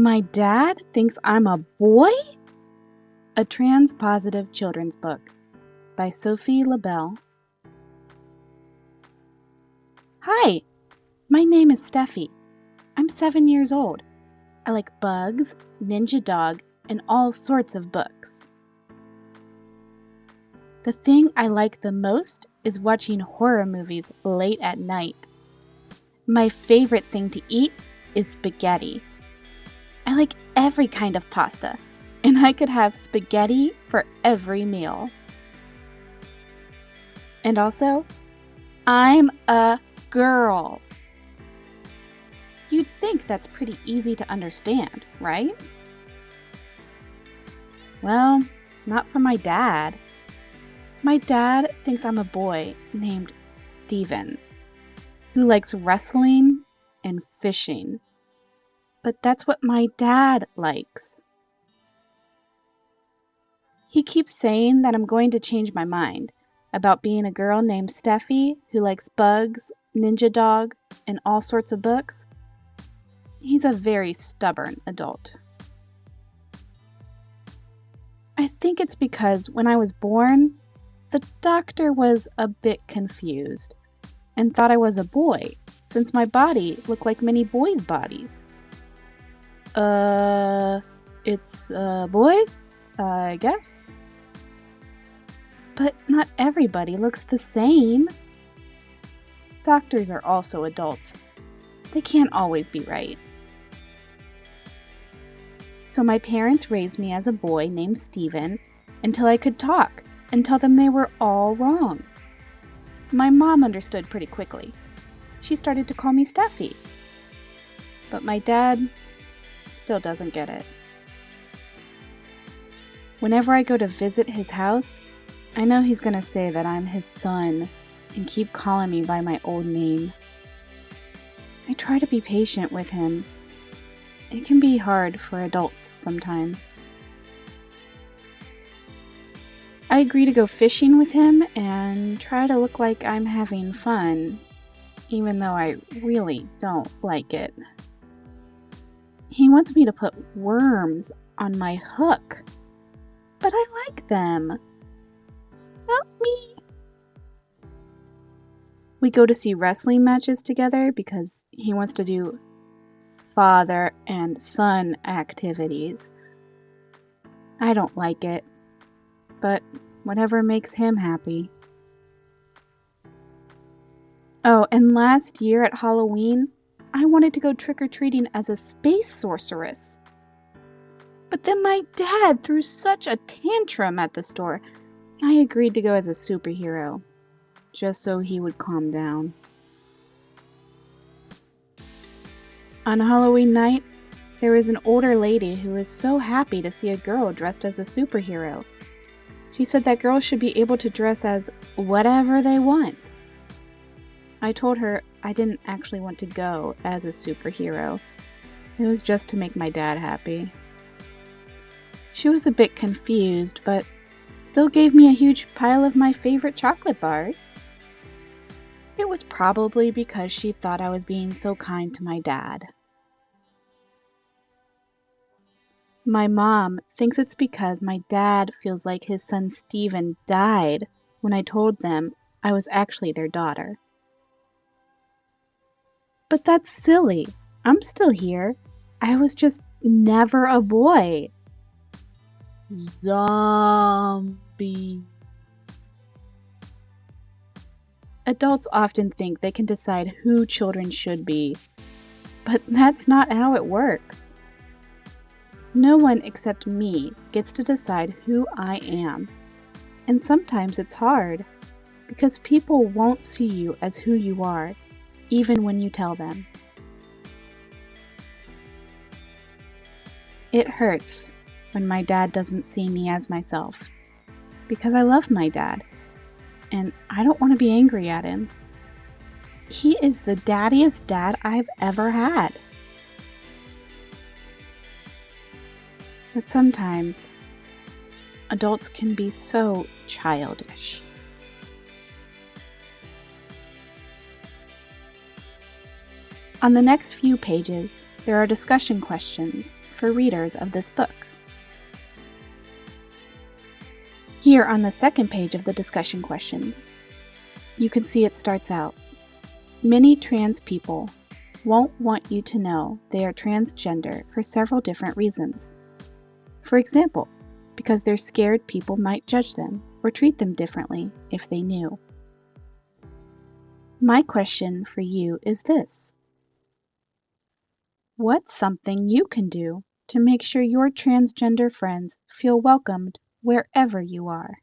My dad thinks I'm a boy? A Trans-Positive Children's Book by Sophie Labelle. Hi, my name is Stephy. I'm 7 years old. I like bugs, Ninja Dog, and all sorts of books. The thing I like the most is watching horror movies late at night. My favorite thing to eat is spaghetti. I like every kind of pasta, and I could have spaghetti for every meal. And also, I'm a girl. You'd think that's pretty easy to understand, right? Well, not for my dad. My dad thinks I'm a boy named Steven, who likes wrestling and fishing. But that's what my dad likes. He keeps saying that I'm going to change my mind about being a girl named Steffi who likes bugs, Ninja Dog, and all sorts of books. He's a very stubborn adult. I think it's because when I was born, the doctor was a bit confused and thought I was a boy since my body looked like many boys' bodies. It's a boy, I guess. But not everybody looks the same. Doctors are also adults. They can't always be right. So my parents raised me as a boy named Steven until I could talk and tell them they were all wrong. My mom understood pretty quickly. She started to call me Steffi. But my dad still doesn't get it. Whenever I go to visit his house, I know he's going to say that I'm his son and keep calling me by my old name. I try to be patient with him. It can be hard for adults sometimes. I agree to go fishing with him and try to look like I'm having fun, even though I really don't like it. He wants me to put worms on my hook, but I like them. Help me. We go to see wrestling matches together because he wants to do father and son activities. I don't like it, but whatever makes him happy. Oh, and last year at Halloween, I wanted to go trick-or-treating as a space sorceress. But then my dad threw such a tantrum at the store, I agreed to go as a superhero, just so he would calm down. On Halloween night, there was an older lady who was so happy to see a girl dressed as a superhero. She said that girls should be able to dress as whatever they want. I told her I didn't actually want to go as a superhero. It was just to make my dad happy. She was a bit confused, but still gave me a huge pile of my favorite chocolate bars. It was probably because she thought I was being so kind to my dad. My mom thinks it's because my dad feels like his son Steven died when I told them I was actually their daughter. But that's silly. I'm still here. I was just never a boy. Zombie. Adults often think they can decide who children should be, but that's not how it works. No one except me gets to decide who I am, and sometimes it's hard because people won't see you as who you are, even when you tell them. It hurts when my dad doesn't see me as myself, because I love my dad, and I don't want to be angry at him. He is the daddiest dad I've ever had. But sometimes, adults can be so childish. On the next few pages, There are discussion questions for readers of this book. Here on the second page of the discussion questions, you can see it starts out, many trans people won't want you to know they are transgender for several different reasons. For example, because they're scared people might judge them or treat them differently if they knew. My question for you is this. What's something you can do to make sure your transgender friends feel welcomed wherever you are?